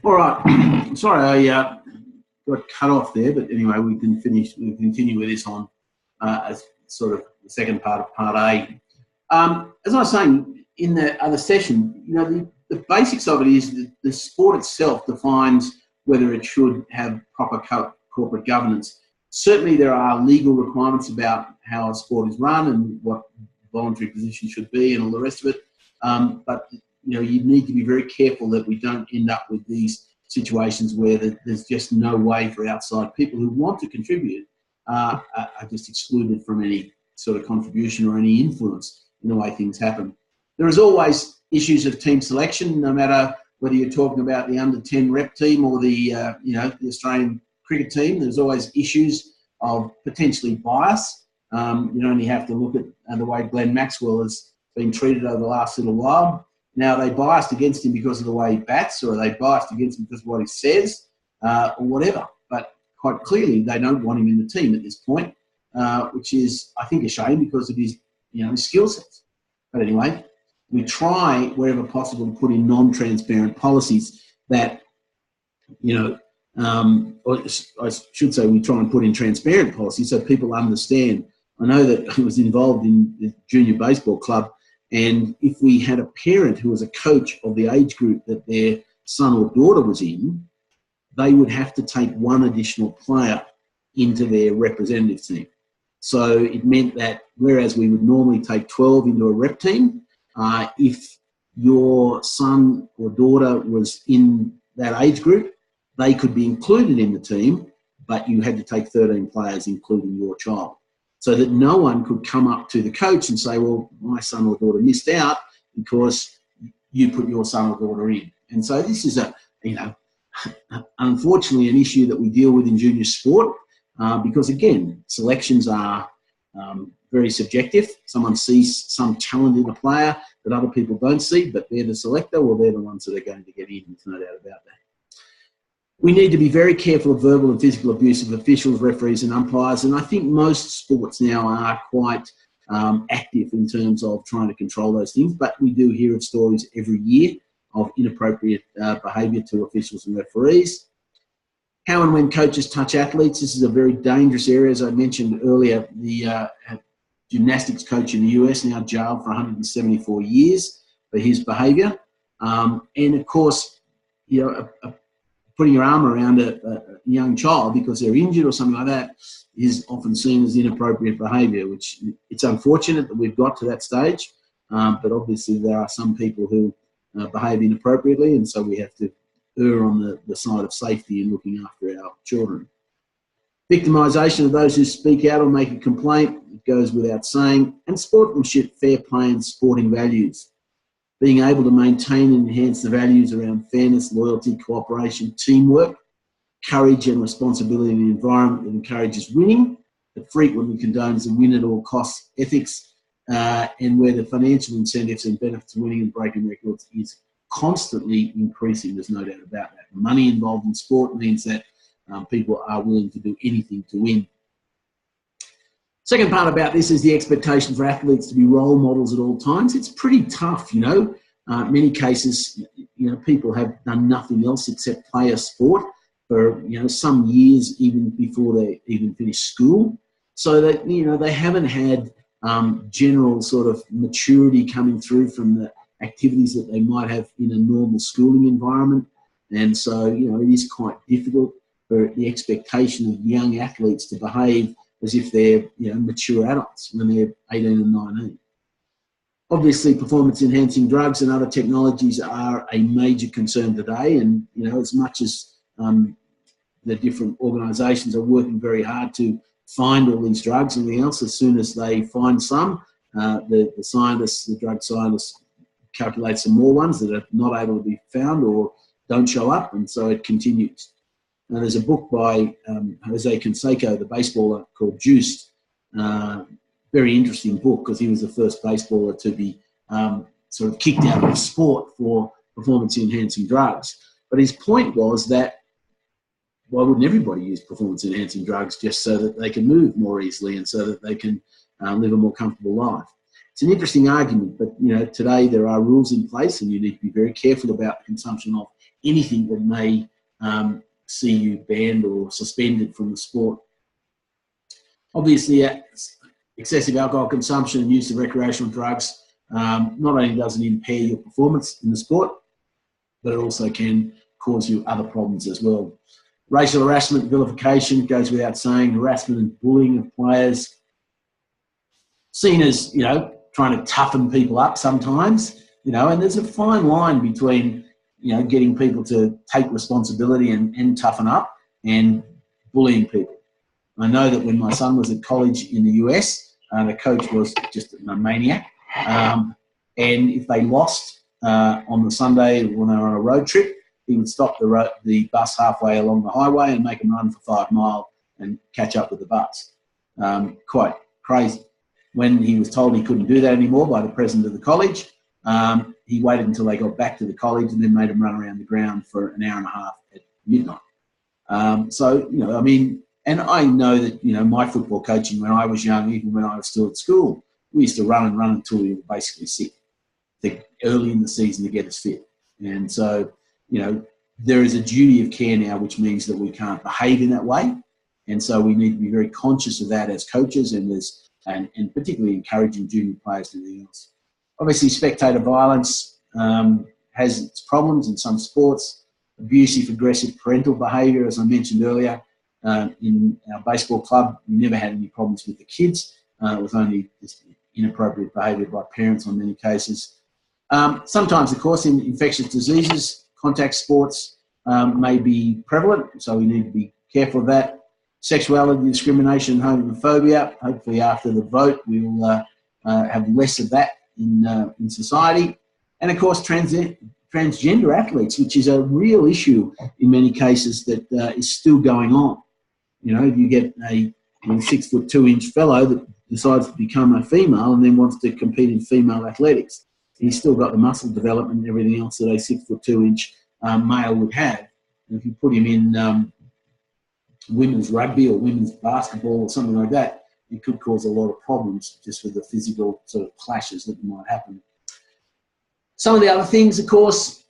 All right. Sorry, I got cut off there, but anyway, we can finish. We'll continue with this on as sort of the second part of part A. As I was saying in the other session, you know, the basics of it is that the sport itself defines whether it should have proper corporate governance. Certainly, there are legal requirements about how a sport is run and what voluntary position should be and all the rest of it. But you know, you need to be very careful that we don't end up with these situations where there's just no way for outside people who want to contribute are just excluded from any sort of contribution or any influence in the way things happen. There is always issues of team selection, no matter whether you're talking about the under-10 rep team or the the Australian cricket team. There's always issues of potentially bias. You only have to look at the way Glenn Maxwell has been treated over the last little while. Now, are they biased against him because of the way he bats, or are they biased against him because of what he says, or whatever? But quite clearly, they don't want him in the team at this point, which is, I think, a shame because of his skill sets. But anyway, we try wherever possible to put in non-transparent policies that, or I should say, we try and put in transparent policies so people understand. I know that I was involved in the junior baseball club, and if we had a parent who was a coach of the age group that their son or daughter was in, they would have to take one additional player into their representative team. So it meant that whereas we would normally take 12 into a rep team, if your son or daughter was in that age group, they could be included in the team, but you had to take 13 players, including your child, so that no one could come up to the coach and say, well, my son or daughter missed out because you put your son or daughter in. And so this is unfortunately an issue that we deal with in junior sport because, again, selections are very subjective. Someone sees some talent in a player that other people don't see, but they're the selector, or they're the ones that are going to get in. There's no doubt about that. We need to be very careful of verbal and physical abuse of officials, referees and umpires, and I think most sports now are quite active in terms of trying to control those things, but we do hear of stories every year of inappropriate behaviour to officials and referees. How and when coaches touch athletes, this is a very dangerous area. As I mentioned earlier, the gymnastics coach in the US now jailed for 174 years for his behaviour. And of course, putting your arm around a young child because they're injured or something like that is often seen as inappropriate behaviour, which it's unfortunate that we've got to that stage. But obviously there are some people who behave inappropriately, and so we have to err on the side of safety and looking after our children. Victimisation of those who speak out or make a complaint, it goes without saying, and sportsmanship, fair play and sporting values. Being able to maintain and enhance the values around fairness, loyalty, cooperation, teamwork, courage and responsibility in an environment that encourages winning, that frequently condones the win at all costs ethics, and where the financial incentives and benefits of winning and breaking records is constantly increasing. There's no doubt about that. Money involved in sport means that people are willing to do anything to win. Second part about this is the expectation for athletes to be role models at all times. It's pretty tough, many cases, people have done nothing else except play a sport for, some years even before they even finish school. So that, they haven't had general sort of maturity coming through from the activities that they might have in a normal schooling environment. And so, it is quite difficult for the expectation of young athletes to behave as if they're mature adults when they're 18 and 19. Obviously, performance-enhancing drugs and other technologies are a major concern today, and as much as the different organisations are working very hard to find all these drugs and everything else, as soon as they find some, the drug scientists calculate some more ones that are not able to be found or don't show up, and so it continues. Now, there's a book by Jose Canseco, the baseballer, called Juiced. Very interesting book because he was the first baseballer to be sort of kicked out of the sport for performance-enhancing drugs. But his point was that why wouldn't everybody use performance-enhancing drugs just so that they can move more easily and so that they can live a more comfortable life? It's an interesting argument, but today there are rules in place, and you need to be very careful about the consumption of anything that may see you banned or suspended from the sport. Obviously, excessive alcohol consumption and use of recreational drugs not only does it impair your performance in the sport, but it also can cause you other problems as well. Racial harassment, vilification goes without saying. Harassment and bullying of players, seen as, trying to toughen people up sometimes, and there's a fine line between, getting people to take responsibility and toughen up and bullying people. I know that when my son was at college in the US, the coach was just a maniac. And if they lost on the Sunday when they were on a road trip, he would stop the bus halfway along the highway and make them run for 5 miles and catch up with the bus. Quite crazy. When he was told he couldn't do that anymore by the president of the college, he waited until they got back to the college and then made them run around the ground for an hour and a half at midnight. And I know that, my football coaching when I was young, even when I was still at school, we used to run until we were basically sick, early in the season to get us fit. And so, there is a duty of care now, which means that we can't behave in that way. And so we need to be very conscious of that as coaches and particularly encouraging junior players to do anything else. Obviously, spectator violence has its problems in some sports. Abusive, aggressive parental behaviour, as I mentioned earlier. In our baseball club, we never had any problems with the kids. It was only just inappropriate behaviour by parents on many cases. Sometimes, of course, in infectious diseases, contact sports may be prevalent, so we need to be careful of that. Sexuality, discrimination, homophobia. Hopefully after the vote, we'll have less of that in society. And, of course, transgender athletes, which is a real issue in many cases that is still going on. If you get a 6'2" fellow that decides to become a female and then wants to compete in female athletics, he's still got the muscle development and everything else that a 6'2" male would have. And if you put him in women's rugby or women's basketball or something like that, it could cause a lot of problems just with the physical sort of clashes that might happen. Some of the other things, of course,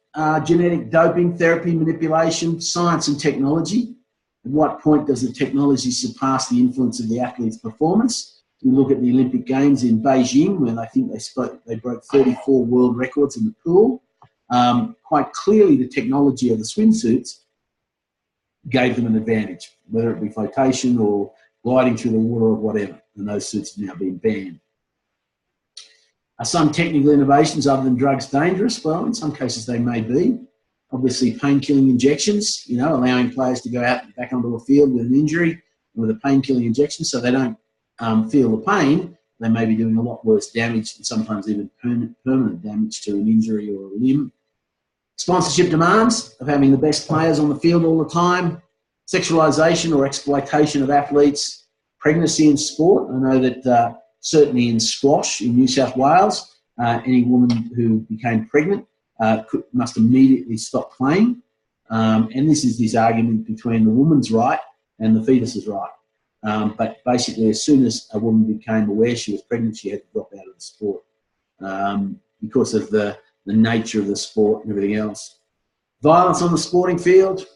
genetic doping, therapy, manipulation, science and technology. At what point does the technology surpass the influence of the athlete's performance? We look at the Olympic Games in Beijing, where I think they broke 34 world records in the pool. Quite clearly, the technology of the swimsuits gave them an advantage, whether it be flotation or gliding through the water or whatever, and those suits have now been banned. Are some technical innovations other than drugs dangerous? Well, in some cases they may be. Obviously, pain-killing injections, allowing players to go out back onto a field with an injury with a pain-killing injection so they don't feel the pain. They may be doing a lot worse damage and sometimes even permanent damage to an injury or a limb. Sponsorship demands of having the best players on the field all the time. Sexualisation or exploitation of athletes. Pregnancy in sport. I know that certainly in squash in New South Wales, any woman who became pregnant must immediately stop playing. And this is this argument between the woman's right and the fetus's right. But basically, as soon as a woman became aware she was pregnant, she had to drop out of the sport because of the nature of the sport and everything else. Violence on the sporting field.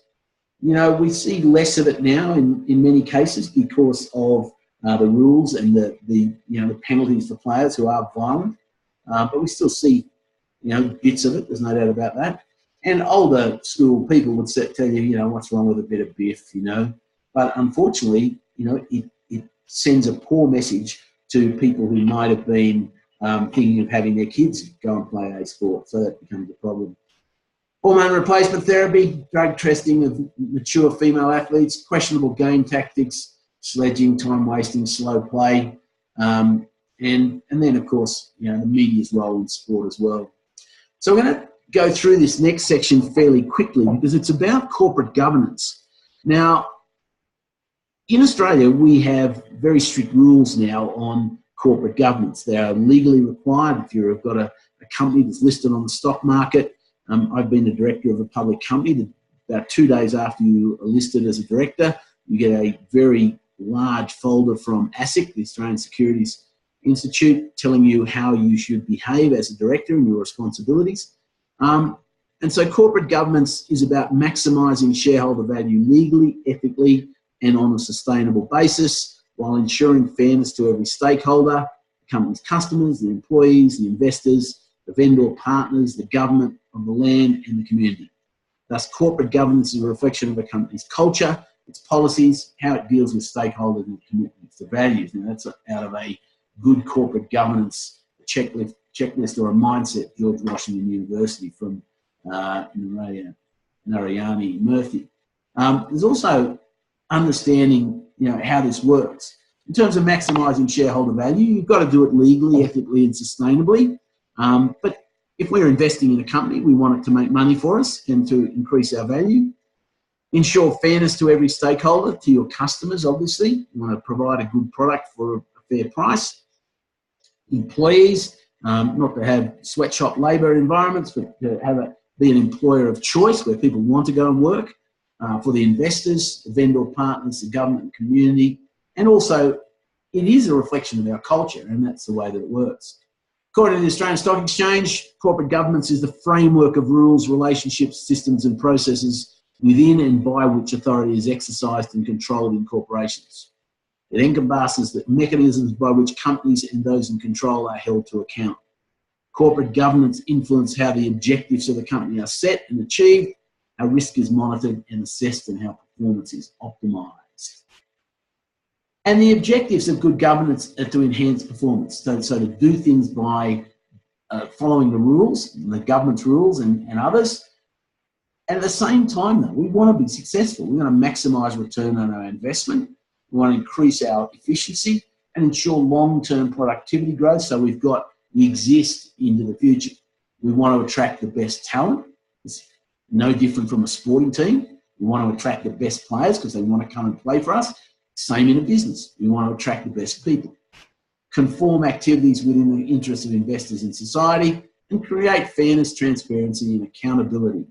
We see less of it now in many cases because of the rules and the penalties for players who are violent. But we still see, bits of it. There's no doubt about that. And older school people would tell you, what's wrong with a bit of biff, But unfortunately, it sends a poor message to people who might have been thinking of having their kids go and play a sport. So that becomes a problem. Hormone replacement therapy, drug testing of mature female athletes, questionable game tactics, sledging, time wasting, slow play, and then of course the media's role in sport as well. So we're going to go through this next section fairly quickly because it's about corporate governance. Now, in Australia, we have very strict rules now on corporate governance. They are legally required. If you've got a company that's listed on the stock market, I've been the director of a public company that about 2 days after you are listed as a director, you get a very large folder from ASIC, the Australian Securities Institute, telling you how you should behave as a director and your responsibilities. And so corporate governance is about maximising shareholder value legally, ethically, and on a sustainable basis, while ensuring fairness to every stakeholder, the company's customers, the employees, the investors, the vendor partners, the government of the land, and the community. Thus, corporate governance is a reflection of a company's culture, its policies, how it deals with stakeholders, and commitments to values. And that's out of a good corporate governance checklist or a mindset, George Washington University from Narayani Murthy. There's also understanding, how this works. In terms of maximising shareholder value, you've got to do it legally, ethically, and sustainably. But if we're investing in a company, we want it to make money for us and to increase our value. Ensure fairness to every stakeholder, to your customers, obviously. You want to provide a good product for a fair price. Employees, not to have sweatshop labour environments, but to be an employer of choice where people want to go and work. For the investors, the vendor partners, the government and community. And also, it is a reflection of our culture, and that's the way that it works. According to the Australian Stock Exchange, corporate governance is the framework of rules, relationships, systems and processes within and by which authority is exercised and controlled in corporations. It encompasses the mechanisms by which companies and those in control are held to account. Corporate governance influences how the objectives of the company are set and achieved, how risk is monitored and assessed, and how performance is optimised. And the objectives of good governance are to enhance performance. So to do things by following the rules, the government's rules and others. And at the same time, though, we want to be successful. We want to maximise return on our investment. We want to increase our efficiency and ensure long-term productivity growth so we exist into the future. We want to attract the best talent. It's no different from a sporting team. We want to attract the best players because they want to come and play for us. Same in a business. We want to attract the best people. Conform activities within the interests of investors in society and create fairness, transparency and accountability.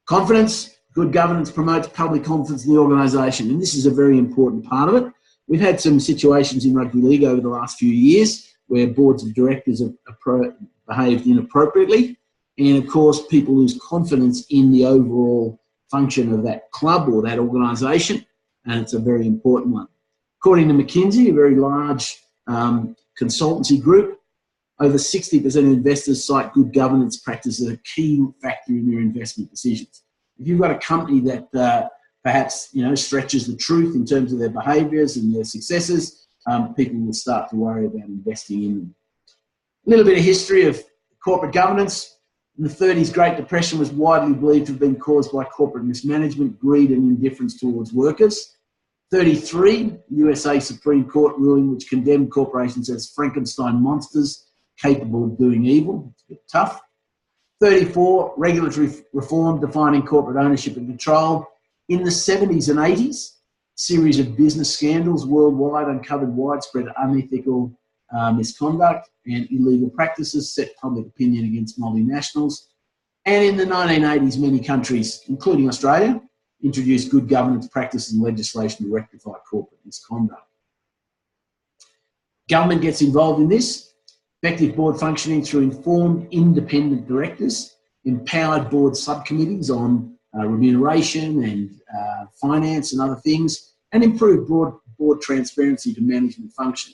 Confidence. Good governance promotes public confidence in the organisation, and this is a very important part of it. We've had some situations in rugby league over the last few years where boards of directors have behaved inappropriately, and of course people lose confidence in the overall function of that club or that organisation, and it's a very important one. According to McKinsey, a very large consultancy group, over 60% of investors cite good governance practices as a key factor in their investment decisions. If you've got a company that perhaps stretches the truth in terms of their behaviours and their successes, people will start to worry about investing in them. A little bit of history of corporate governance. In the 30s, Great Depression was widely believed to have been caused by corporate mismanagement, greed and indifference towards workers. 33, USA Supreme Court ruling which condemned corporations as Frankenstein monsters capable of doing evil. It's a bit tough. 34, regulatory reform defining corporate ownership and control. In the 70s and 80s, a series of business scandals worldwide uncovered widespread unethical misconduct and illegal practices, set public opinion against multinationals. And in the 1980s, many countries, including Australia, introduced good governance practices and legislation to rectify corporate misconduct. Government gets involved in this. Effective board functioning through informed independent directors, empowered board subcommittees on remuneration and finance and other things, and improved board transparency to management function.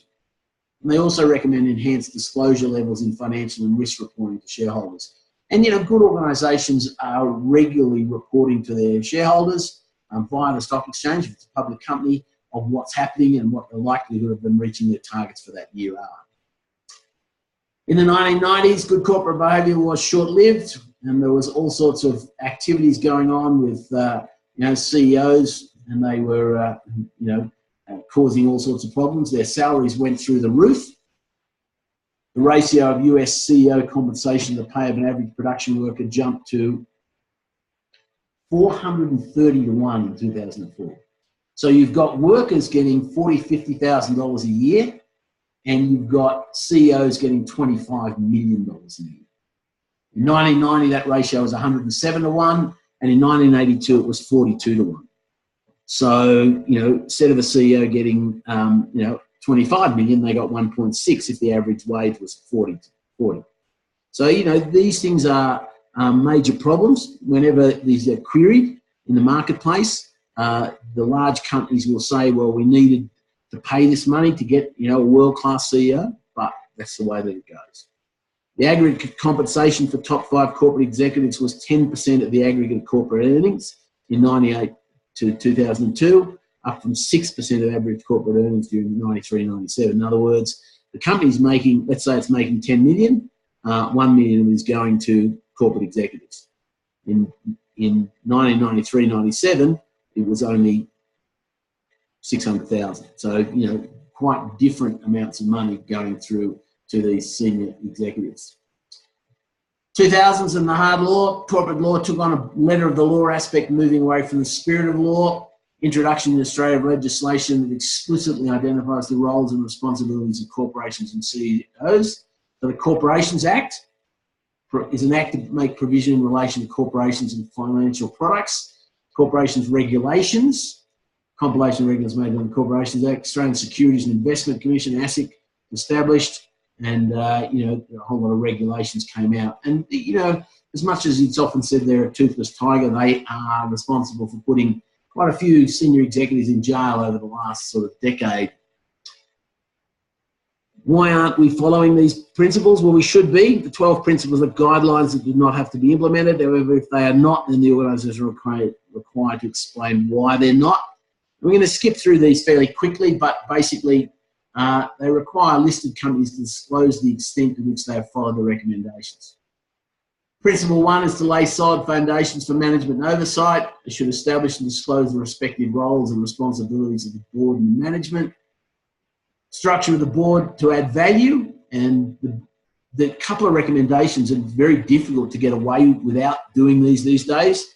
And they also recommend enhanced disclosure levels in financial and risk reporting to shareholders. And, good organisations are regularly reporting to their shareholders via the stock exchange, if it's a public company, of what's happening and what the likelihood of them reaching their targets for that year are. In the 1990s, good corporate behaviour was short-lived, and there was all sorts of activities going on with, CEOs, and they were, causing all sorts of problems. Their salaries went through the roof. The ratio of US CEO compensation to the pay of an average production worker jumped to 430 to 1 in 2004. So you've got workers getting $40,000, $50,000 a year, and you've got CEOs getting $25 million a year. In 1990, that ratio was 107 to 1, and in 1982, it was 42 to 1. So, instead of a CEO getting, 25 million, they got 1.6 if the average wage was 40. So, these things are major problems whenever these are queried in the marketplace. The large companies will say, well, we needed to pay this money to get, a world-class CEO, but that's the way that it goes. The aggregate compensation for top 5 corporate executives was 10% of the aggregate corporate earnings in 98 to 2002, up from 6% of average corporate earnings during 93, 97. In other words, the company's making, let's say it's making 10 million, 1 million is going to corporate executives. In 1993, 97, it was only 600,000. So, quite different amounts of money going through to these senior executives. 2000s and the hard law, corporate law took on a letter of the law aspect, moving away from the spirit of law. Introduction in Australia of legislation that explicitly identifies the roles and responsibilities of corporations and CEOs. So the Corporations Act is an act to make provision in relation to corporations and financial products. Corporations regulations, compilation of regulations made under the Corporations Act. Australian Securities and Investment Commission, ASIC, established, and a whole lot of regulations came out. And as much as it's often said they're a toothless tiger, they are responsible for putting quite a few senior executives in jail over the last sort of decade. Why aren't we following these principles? Well, we should be. The 12 principles are guidelines that do not have to be implemented. However, if they are not, then the organisers are required to explain why they're not. We're going to skip through these fairly quickly, but basically they require listed companies to disclose the extent to which they have followed the recommendations. Principle 1 is to lay solid foundations for management and oversight. They should establish and disclose the respective roles and responsibilities of the board and management. Structure of the board to add value, and the couple of recommendations are very difficult to get away without doing these days.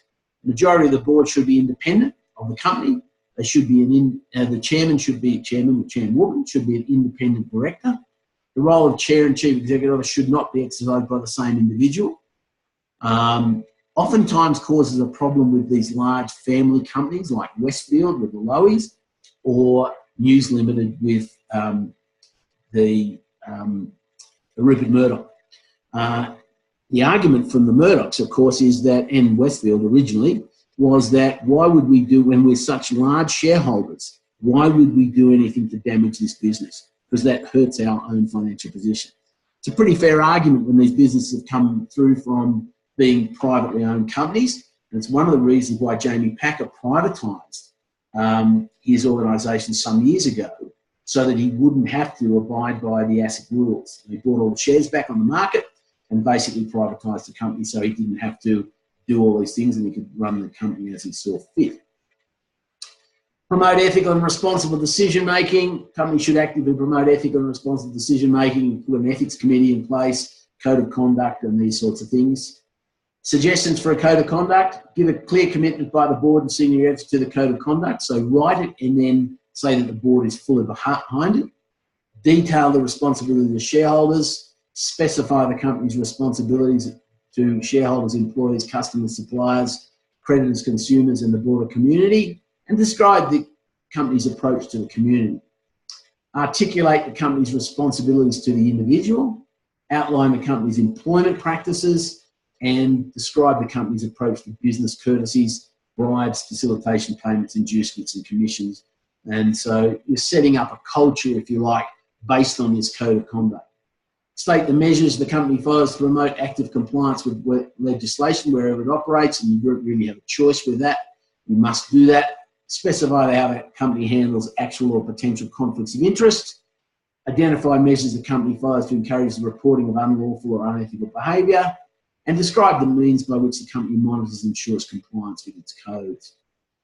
The majority of the board should be independent of the company. They should be the chairman should be chairman or chairwoman should be an independent director. The role of chair and chief executive officer should not be exercised by the same individual. Oftentimes causes a problem with these large family companies like Westfield with the Lowies, or News Limited with the Rupert Murdoch. The argument from the Murdochs, of course, is that, and Westfield originally, was that why would we do, when we're such large shareholders, why would we do anything to damage this business? Because that hurts our own financial position. It's a pretty fair argument when these businesses have come through from being privately owned companies. And it's one of the reasons why Jamie Packer privatised his organisation some years ago, so that he wouldn't have to abide by the ASIC rules. He bought all the shares back on the market and basically privatised the company, so he didn't have to do all these things and he could run the company as he saw fit. Promote ethical and responsible decision making. Companies should actively promote ethical and responsible decision making, put an ethics committee in place, code of conduct and these sorts of things. Suggestions for a code of conduct: give a clear commitment by the board and senior executives to the code of conduct. So write it and then say that the board is fully behind it. Detail the responsibility of the shareholders. Specify the company's responsibilities to shareholders, employees, customers, suppliers, creditors, consumers, and the broader community. And describe the company's approach to the community. Articulate the company's responsibilities to the individual. Outline the company's employment practices. And describe the company's approach to business courtesies, bribes, facilitation payments, inducements and commissions. And so you're setting up a culture, if you like, based on this code of conduct. State the measures the company follows to promote active compliance with legislation wherever it operates, and you don't really have a choice with that. You must do that. Specify how the company handles actual or potential conflicts of interest. Identify measures the company follows to encourage the reporting of unlawful or unethical behaviour. And describe the means by which the company monitors and ensures compliance with its codes.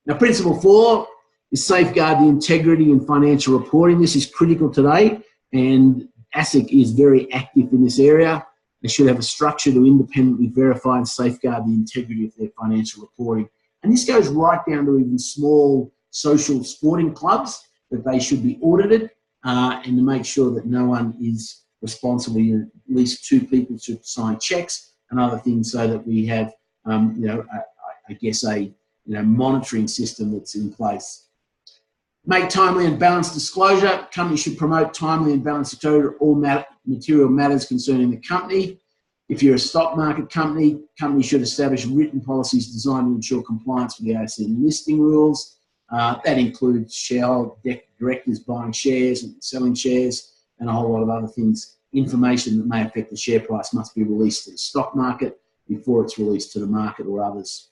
Now, principle 4 is safeguard the integrity in financial reporting. This is critical today, and ASIC is very active in this area. They should have a structure to independently verify and safeguard the integrity of their financial reporting. And this goes right down to even small social sporting clubs, that they should be audited and to make sure that no one is responsible. At least 2 people should sign checks and other things, so that we have, a monitoring system that's in place. Make timely and balanced disclosure. Companies should promote timely and balanced disclosure of all material matters concerning the company. If you're a stock market company, companies should establish written policies designed to ensure compliance with the ASX listing rules. That includes shareholder directors buying shares and selling shares and a whole lot of other things. Information that may affect the share price must be released to the stock market before it's released to the market or others.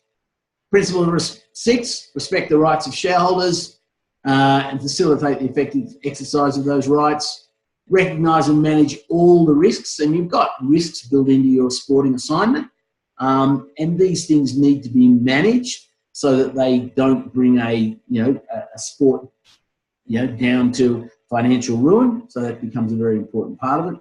Principle 6, respect the rights of shareholders and facilitate the effective exercise of those rights. Recognise and manage all the risks, and you've got risks built into your sporting assignment, and these things need to be managed so that they don't bring a sport down to financial ruin. So that becomes a very important part of it.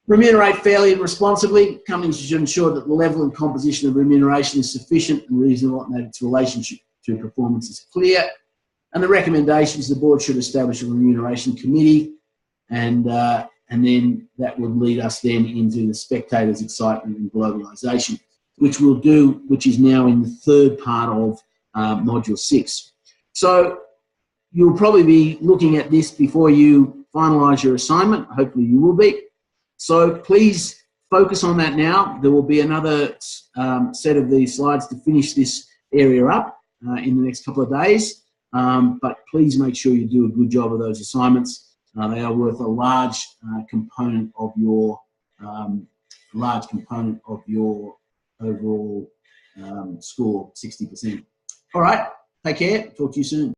Remunerate fairly and responsibly. Companies should ensure that the level and composition of remuneration is sufficient and reasonable, and that its relationship to performance is clear. And the recommendations, the board should establish a remuneration committee, and then that would lead us then into the spectators' excitement and globalisation, which we'll do, which is now in the third part of Module 6. So you'll probably be looking at this before you finalise your assignment. Hopefully you will be. So please focus on that now. There will be another set of these slides to finish this area up in the next couple of days. But please make sure you do a good job of those assignments. They are worth a large component of your overall score, 60%. All right, take care. Talk to you soon.